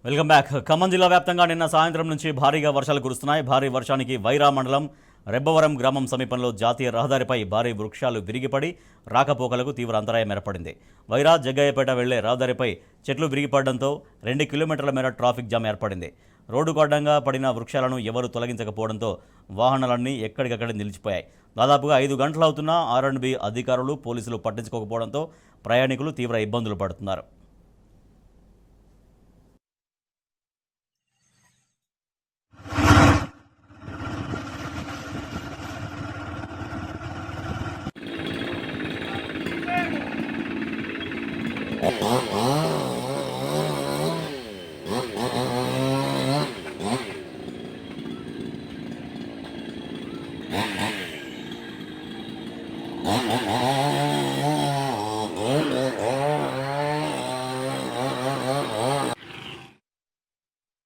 Welcome back. Khammam జిల్లా వ్యాప్తంగా నిన్న సాయంత్రం నుంచి భారీగా వర్షాలు కురుస్తున్నాయి. భారీ వర్షానికి వైరా మండలం రెబ్బవరం గ్రామం సమీపంలో జాతీయ రహదారిపై భారీ వృక్షాలు విరిగిపడి రాకపోకలకు తీవ్ర అంతరాయం ఏర్పడింది. వైరా జగ్గయ్యపేట వెళ్లే రహదారిపై చెట్లు విరిగిపడడంతో 2 కిలోమీటర్ల మేర ట్రాఫిక్ జామ్ ఏర్పడింది. రోడ్డుకు అడ్డంగా పడిన వృక్షాలను ఎవరూ తొలగించకపోవడంతో వాహనాలన్నీ ఎక్కడికక్కడ నిలిచిపోయాయి. దాదాపుగా 5 గంటలవుతున్నా R&B అధికారులు పోలీసులు పట్టించుకోకపోవడంతో ప్రయాణికులు తీవ్ర ఇబ్బందులు పడుతున్నారు.